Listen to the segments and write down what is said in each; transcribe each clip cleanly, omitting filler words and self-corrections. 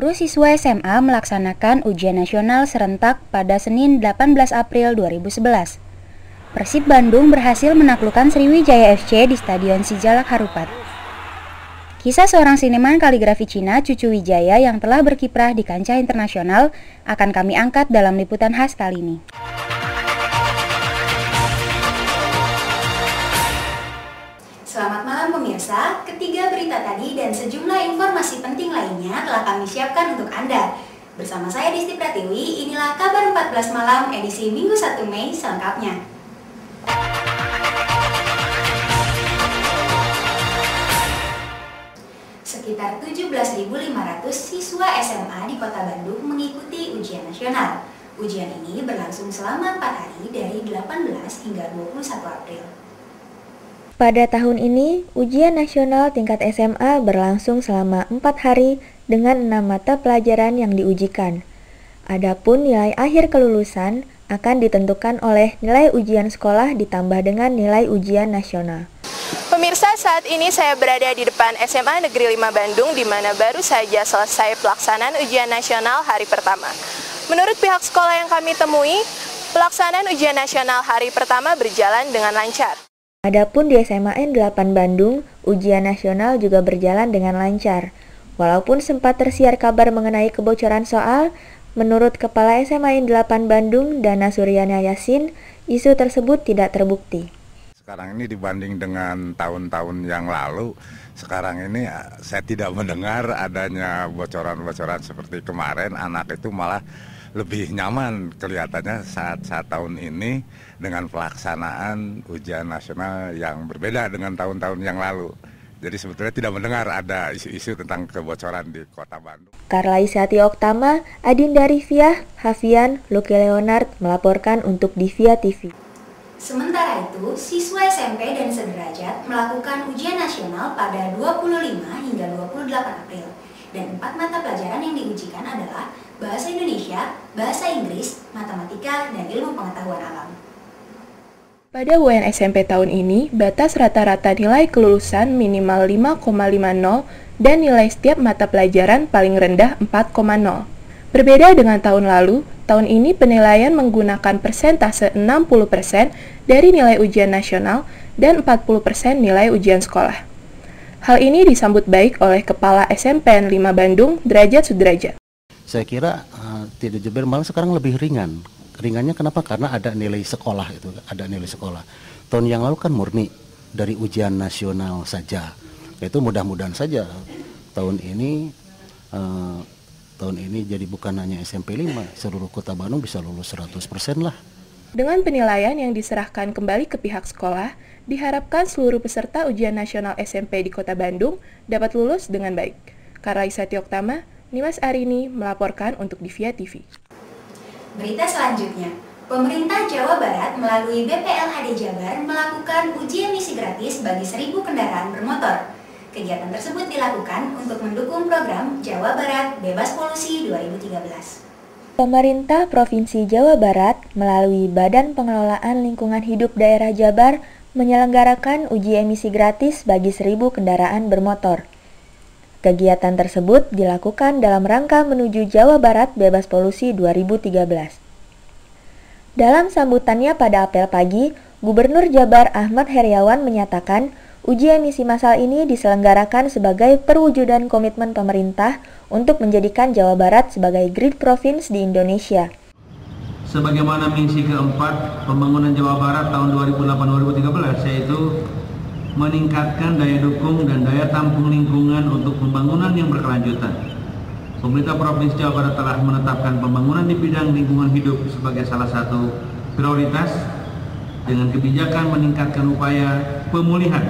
Seluruh siswa SMA melaksanakan ujian nasional serentak pada Senin 18 April 2011. Persib Bandung berhasil menaklukkan Sriwijaya FC di Stadion Sijalak Harupat. Kisah seorang seniman kaligrafi Cina, Cucu Wijaya, yang telah berkiprah di kancah internasional akan kami angkat dalam liputan khas kali ini. Selamat malam pemirsa, ketiga berita tadi dan sejumlah informasi penting lainnya telah kami siapkan untuk Anda. Bersama saya Disti Pratiwi, inilah kabar 14 malam edisi Minggu 1 Mei selengkapnya. Sekitar 17.500 siswa SMA di Kota Bandung mengikuti ujian nasional. Ujian ini berlangsung selama 4 hari dari 18 hingga 21 April. Pada tahun ini, ujian nasional tingkat SMA berlangsung selama 4 hari dengan 6 mata pelajaran yang diujikan. Adapun nilai akhir kelulusan akan ditentukan oleh nilai ujian sekolah ditambah dengan nilai ujian nasional. Pemirsa, saat ini saya berada di depan SMA Negeri 5 Bandung, di mana baru saja selesai pelaksanaan ujian nasional hari pertama. Menurut pihak sekolah yang kami temui, pelaksanaan ujian nasional hari pertama berjalan dengan lancar. Adapun di SMA N8 Bandung, ujian nasional juga berjalan dengan lancar. Walaupun sempat tersiar kabar mengenai kebocoran soal, menurut Kepala SMA N8 Bandung, Dana Suryana Yasin, isu tersebut tidak terbukti. Sekarang ini dibanding dengan tahun-tahun yang lalu, sekarang ini saya tidak mendengar adanya bocoran-bocoran seperti kemarin. Anak itu malah lebih nyaman kelihatannya saat tahun ini dengan pelaksanaan ujian nasional yang berbeda dengan tahun-tahun yang lalu. Jadi sebetulnya tidak mendengar ada isu-isu tentang kebocoran di Kota Bandung. Karlaisati Oktama, Adinda Rifiah, Hafian, Lucky Leonard melaporkan untuk Divia TV. Sementara itu, siswa SMP dan sederajat melakukan ujian nasional pada 25 hingga 28 April. Dan 4 mata pelajaran yang diujikan adalah Bahasa Indonesia, Bahasa Inggris, Matematika, dan Ilmu Pengetahuan Alam. Pada UN SMP tahun ini, batas rata-rata nilai kelulusan minimal 5,50 dan nilai setiap mata pelajaran paling rendah 4,0. Berbeda dengan tahun lalu, tahun ini penilaian menggunakan persentase 60% dari nilai ujian nasional dan 40% nilai ujian sekolah. Hal ini disambut baik oleh Kepala SMPN 5 Bandung, Derajat Sudrajat. Saya kira tidak jebel, malah sekarang lebih ringan. Ringannya kenapa? Karena ada nilai sekolah itu, ada nilai sekolah. Tahun yang lalu kan murni dari ujian nasional saja. Itu mudah-mudahan saja tahun ini jadi bukan hanya SMP 5, seluruh Kota Bandung bisa lulus 100% lah. Dengan penilaian yang diserahkan kembali ke pihak sekolah, diharapkan seluruh peserta ujian nasional SMP di Kota Bandung dapat lulus dengan baik. Karlaisati Oktama, Nimas Arini melaporkan untuk Divia TV. Berita selanjutnya, pemerintah Jawa Barat melalui BPLHD Jabar melakukan uji emisi gratis bagi 1.000 kendaraan bermotor. Kegiatan tersebut dilakukan untuk mendukung program Jawa Barat Bebas Polusi 2013. Pemerintah Provinsi Jawa Barat melalui Badan Pengelolaan Lingkungan Hidup Daerah Jabar menyelenggarakan uji emisi gratis bagi 1.000 kendaraan bermotor. Kegiatan tersebut dilakukan dalam rangka menuju Jawa Barat Bebas Polusi 2013. Dalam sambutannya pada apel pagi, Gubernur Jabar Ahmad Heriawan menyatakan uji emisi massal ini diselenggarakan sebagai perwujudan komitmen pemerintah untuk menjadikan Jawa Barat sebagai grid provinsi di Indonesia. Sebagaimana misi keempat pembangunan Jawa Barat tahun 2008-2013, yaitu meningkatkan daya dukung dan daya tampung lingkungan untuk pembangunan yang berkelanjutan. Pemerintah Provinsi Jawa Barat telah menetapkan pembangunan di bidang lingkungan hidup sebagai salah satu prioritas dengan kebijakan meningkatkan upaya pemulihan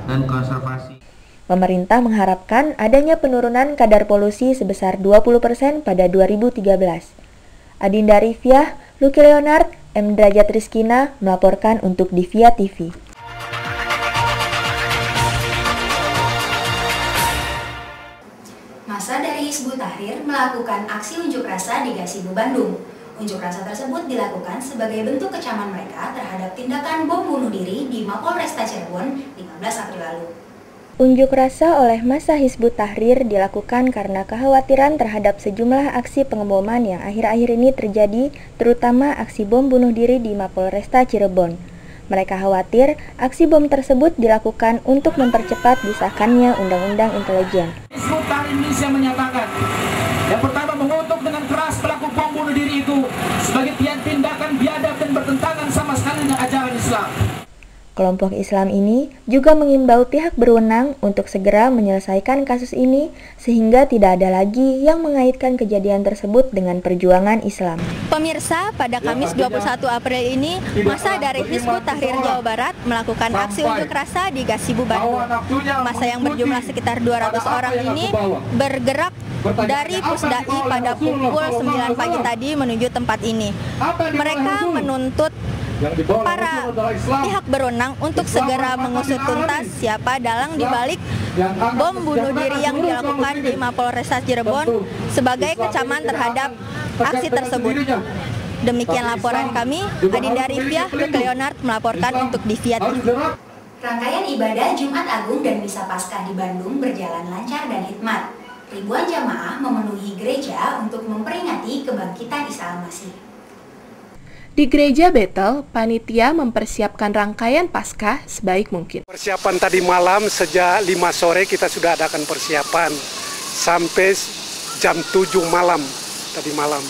dan konservasi. Pemerintah mengharapkan adanya penurunan kadar polusi sebesar 20% pada 2013. Adinda Rifiah, Lucky Leonard, M. Derajat Rizkina melaporkan untuk Divia TV. Masa dari Hizbut Tahrir melakukan aksi unjuk rasa di Gasibu Bandung. Unjuk rasa tersebut dilakukan sebagai bentuk kecaman mereka terhadap tindakan bom bunuh diri di Mapolresta Cirebon 15 April lalu. Unjuk rasa oleh massa Hizbut Tahrir dilakukan karena kekhawatiran terhadap sejumlah aksi pengeboman yang akhir-akhir ini terjadi, terutama aksi bom bunuh diri di Mapolresta Cirebon. Mereka khawatir aksi bom tersebut dilakukan untuk mempercepat disahkannya Undang-Undang Intelijen. Hizbut Tahrir Indonesia menyatakan, yang pertama mengutuk dengan keras pelaku bom bunuh diri itu sebagai tindakan biadab dan bertentangan sama sekali dengan ajaran Islam. Kelompok Islam ini juga mengimbau pihak berwenang untuk segera menyelesaikan kasus ini sehingga tidak ada lagi yang mengaitkan kejadian tersebut dengan perjuangan Islam. Pemirsa, pada Kamis 21 April ini, massa dari Hizbut Tahrir Jawa Barat melakukan aksi unjuk rasa di Gasibu Bandung. Massa yang berjumlah sekitar 200 orang ini bergerak dari Pusdai pada pukul 9 pagi tadi menuju tempat ini. Mereka menuntut para pihak berwenang untuk segera mengusut tuntas siapa dalang dibalik bom bunuh diri yang dilakukan di Mapolresta Cirebon sebagai kecaman terhadap aksi tersebut. Demikian laporan kami, Adinda Rifyah, Leonard melaporkan untuk Divia TV. Rangkaian ibadah Jumat Agung dan Misa Paskah di Bandung berjalan lancar dan hikmat. Ribuan jamaah memenuhi gereja untuk memperingati kebangkitan Isa Al-Masih. Di Gereja Bethel, panitia mempersiapkan rangkaian Paskah sebaik mungkin. Persiapan tadi malam sejak 5 sore kita sudah adakan persiapan sampai jam 7 malam tadi malam.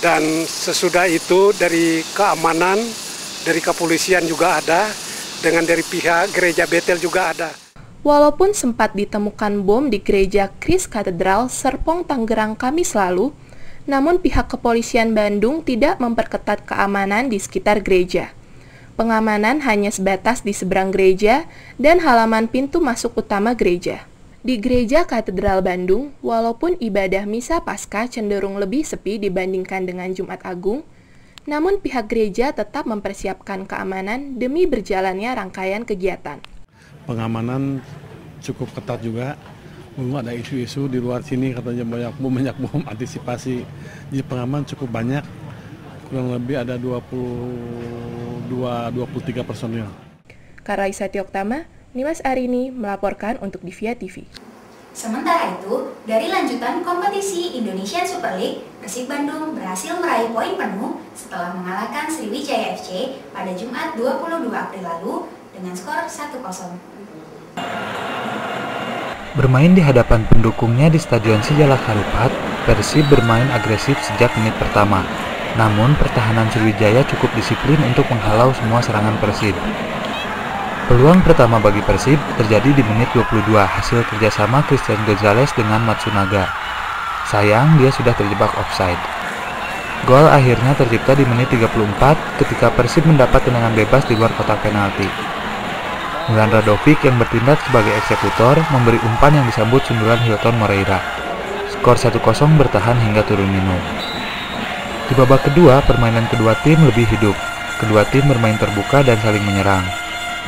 Dan sesudah itu dari keamanan, dari kepolisian juga ada, dengan dari pihak Gereja Bethel juga ada. Walaupun sempat ditemukan bom di Gereja Kris Katedral Serpong, Tangerang Kamis lalu, namun pihak kepolisian Bandung tidak memperketat keamanan di sekitar gereja. Pengamanan hanya sebatas di seberang gereja dan halaman pintu masuk utama gereja. Di Gereja Katedral Bandung, walaupun ibadah Misa Paskah cenderung lebih sepi dibandingkan dengan Jumat Agung, namun pihak gereja tetap mempersiapkan keamanan demi berjalannya rangkaian kegiatan. Pengamanan cukup ketat juga. Ada isu-isu di luar sini katanya banyak bom antisipasi. Jadi pengaman cukup banyak, kurang lebih ada 23 personil. Karaisa Tioktama, Nimas Arini melaporkan untuk Divia TV. Sementara itu, dari lanjutan kompetisi Indonesian Super League, Persib Bandung berhasil meraih poin penuh setelah mengalahkan Sriwijaya FC pada Jumat 22 April lalu dengan skor 1-0. Bermain di hadapan pendukungnya di Stadion Sijalak Harupat, Persib bermain agresif sejak menit pertama. Namun, pertahanan Sriwijaya cukup disiplin untuk menghalau semua serangan Persib. Peluang pertama bagi Persib terjadi di menit 22 hasil kerjasama Christian Gonzalez dengan Matsunaga. Sayang, dia sudah terjebak offside. Gol akhirnya tercipta di menit 34 ketika Persib mendapat tendangan bebas di luar kotak penalti. Milan Radovic yang bertindak sebagai eksekutor memberi umpan yang disambut sundulan Hilton Moreira. Skor 1-0 bertahan hingga turun minum. Di babak kedua, permainan kedua tim lebih hidup. Kedua tim bermain terbuka dan saling menyerang.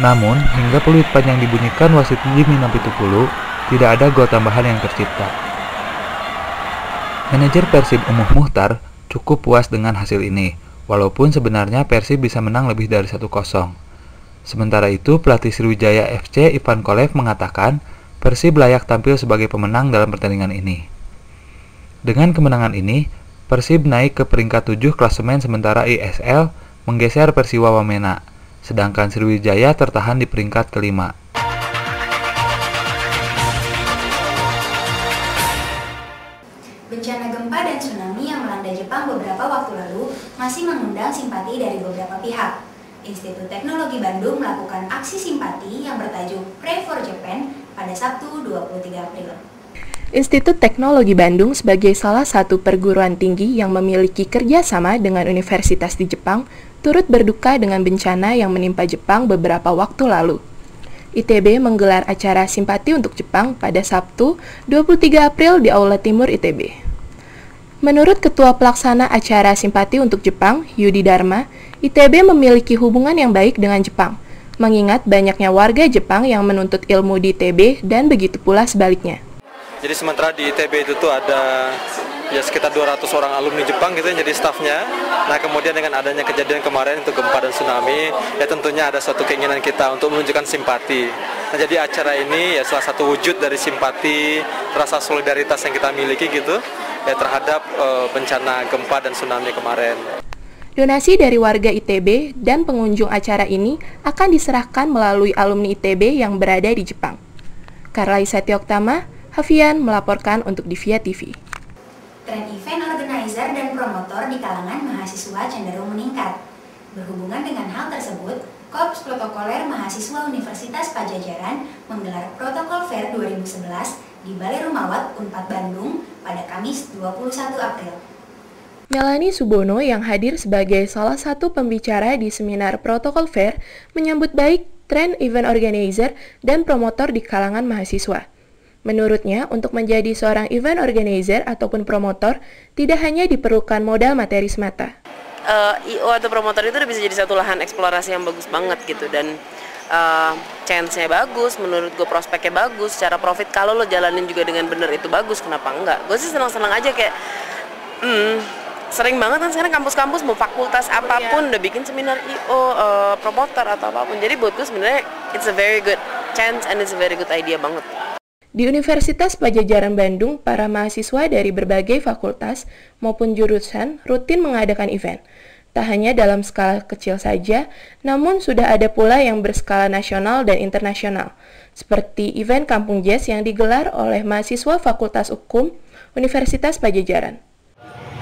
Namun, hingga peluit panjang dibunyikan wasit Jimmy Nampitupulu, tidak ada gol tambahan yang tercipta. Manajer Persib Umuh Muhtar cukup puas dengan hasil ini, walaupun sebenarnya Persib bisa menang lebih dari 1-0. Sementara itu, pelatih Sriwijaya FC Ivan Kolev mengatakan Persib layak tampil sebagai pemenang dalam pertandingan ini. Dengan kemenangan ini, Persib naik ke peringkat 7 klasemen sementara ISL menggeser Persiwa Wamena, sedangkan Sriwijaya tertahan di peringkat kelima. Bencana gempa dan tsunami yang melanda Jepang beberapa waktu lalu masih mengundang simpati dari beberapa pihak. Institut Teknologi Bandung melakukan aksi simpati yang bertajuk Pray for Japan pada Sabtu 23 April. Institut Teknologi Bandung sebagai salah satu perguruan tinggi yang memiliki kerjasama dengan universitas di Jepang, turut berduka dengan bencana yang menimpa Jepang beberapa waktu lalu. ITB menggelar acara simpati untuk Jepang pada Sabtu 23 April di Aula Timur ITB. Menurut Ketua Pelaksana Acara Simpati untuk Jepang, Yudi Dharma, ITB memiliki hubungan yang baik dengan Jepang, mengingat banyaknya warga Jepang yang menuntut ilmu di ITB dan begitu pula sebaliknya. Jadi sementara di ITB itu tuh ada ya sekitar 200 orang alumni Jepang gitu yang jadi stafnya. Nah kemudian dengan adanya kejadian kemarin untuk gempa dan tsunami, ya tentunya ada suatu keinginan kita untuk menunjukkan simpati. Nah jadi acara ini ya salah satu wujud dari simpati, rasa solidaritas yang kita miliki gitu ya terhadap bencana gempa dan tsunami kemarin. Donasi dari warga ITB dan pengunjung acara ini akan diserahkan melalui alumni ITB yang berada di Jepang. Karlai Satyoktama, Hafian melaporkan untuk Divia TV. Tren event organizer dan promotor di kalangan mahasiswa cenderung meningkat. Berhubungan dengan hal tersebut, Korps Protokoler Mahasiswa Universitas Padjadjaran menggelar Protokol Fair 2011 di Balai Rumawat Unpad Bandung pada Kamis 21 April. Melanie Subono yang hadir sebagai salah satu pembicara di seminar Protokol Fair menyambut baik tren event organizer dan promotor di kalangan mahasiswa. Menurutnya, untuk menjadi seorang event organizer ataupun promotor, tidak hanya diperlukan modal materi semata. I.O. atau promotor itu udah bisa jadi satu lahan eksplorasi yang bagus banget gitu, dan chance-nya bagus, menurut gue prospeknya bagus, secara profit kalau lo jalanin juga dengan bener itu bagus, kenapa enggak? Gue sih senang-senang aja kayak, sering banget kan sekarang kampus-kampus mau fakultas apapun udah bikin seminar I.O. Promotor atau apapun, jadi buat gue sebenarnya it's a very good chance and it's a very good idea banget. Di Universitas Padjadjaran Bandung, para mahasiswa dari berbagai fakultas maupun jurusan rutin mengadakan event. Tak hanya dalam skala kecil saja, namun sudah ada pula yang berskala nasional dan internasional, seperti event Kampung Jazz yang digelar oleh mahasiswa Fakultas Hukum Universitas Padjadjaran.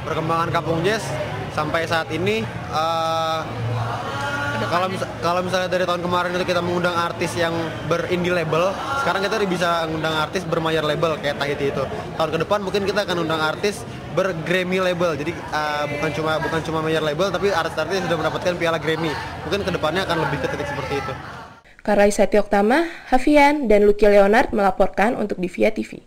Perkembangan Kampung Jazz sampai saat ini, kalau misalnya dari tahun kemarin itu kita mengundang artis yang ber-indie label, sekarang kita bisa mengundang artis bermayor label kayak Tahiti itu. Tahun ke depan mungkin kita akan undang artis ber-Grammy label, jadi bukan cuma mayor label, tapi artis-artis sudah mendapatkan piala Grammy. Mungkin kedepannya akan lebih ke titik seperti itu. Karlai Satyoktama, Hafian, dan Lucky Leonard melaporkan untuk Divia TV.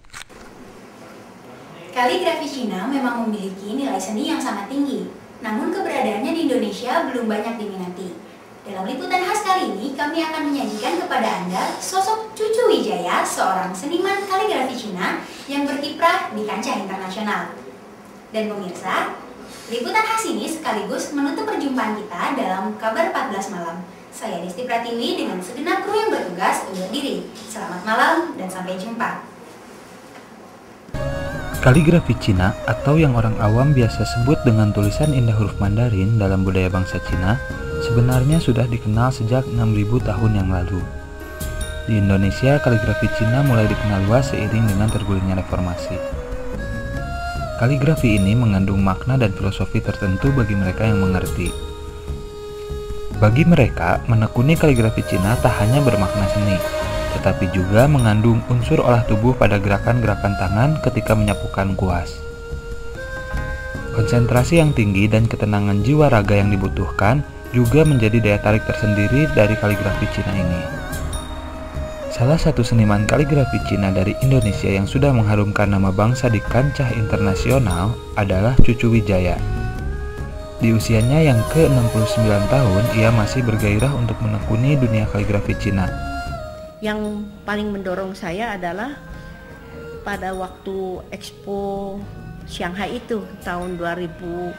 Kaligrafi Cina memang memiliki nilai seni yang sangat tinggi, namun keberadaannya di Indonesia belum banyak diminati. Dalam liputan khas kali ini, kami akan menyajikan kepada Anda sosok Cucu Wijaya, seorang seniman kaligrafi Cina yang berkiprah di kancah internasional. Dan pemirsa, liputan khas ini sekaligus menutup perjumpaan kita dalam Kabar 14 Malam. Saya Desti Pratiwi dengan segenap kru yang bertugas undur diri. Selamat malam dan sampai jumpa. Kaligrafi Cina atau yang orang awam biasa sebut dengan tulisan indah huruf Mandarin dalam budaya bangsa Cina sebenarnya sudah dikenal sejak 6.000 tahun yang lalu. Di Indonesia, kaligrafi Cina mulai dikenal luas seiring dengan tergulirnya reformasi. Kaligrafi ini mengandung makna dan filosofi tertentu bagi mereka yang mengerti. Bagi mereka, menekuni kaligrafi Cina tak hanya bermakna seni, tetapi juga mengandung unsur olah tubuh pada gerakan-gerakan tangan ketika menyapukan kuas. Konsentrasi yang tinggi dan ketenangan jiwa raga yang dibutuhkan juga menjadi daya tarik tersendiri dari kaligrafi Cina ini. Salah satu seniman kaligrafi Cina dari Indonesia yang sudah mengharumkan nama bangsa di kancah internasional adalah Cucu Wijaya. Di usianya yang ke-69 tahun, ia masih bergairah untuk menekuni dunia kaligrafi Cina. Yang paling mendorong saya adalah pada waktu Expo Shanghai itu tahun 2010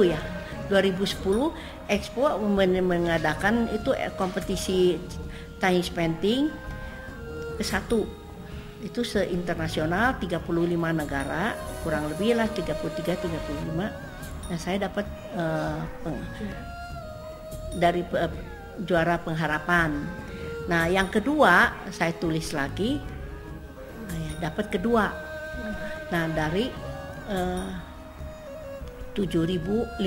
ya. 2010 Expo mengadakan itu kompetisi Chinese painting ke-1. Itu se-internasional 35 negara, kurang lebih lah 33-35. Nah, saya dapat dari juara pengharapan. Nah, yang kedua saya tulis lagi, dapat kedua. Nah, dari 7.500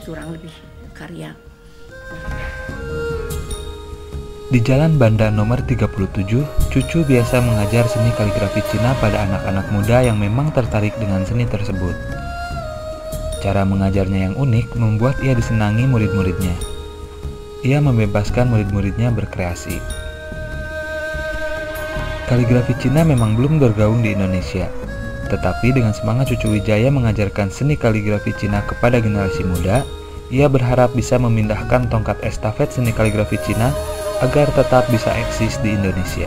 kurang lebih karya. Di Jalan Banda nomor 37, Cucu biasa mengajar seni kaligrafi Cina pada anak-anak muda yang memang tertarik dengan seni tersebut. Cara mengajarnya yang unik membuat ia disenangi murid-muridnya. Ia membebaskan murid-muridnya berkreasi. Kaligrafi Cina memang belum bergaung di Indonesia, tetapi dengan semangat Cucu Wijaya mengajarkan seni kaligrafi Cina kepada generasi muda, ia berharap bisa memindahkan tongkat estafet seni kaligrafi Cina agar tetap bisa eksis di Indonesia.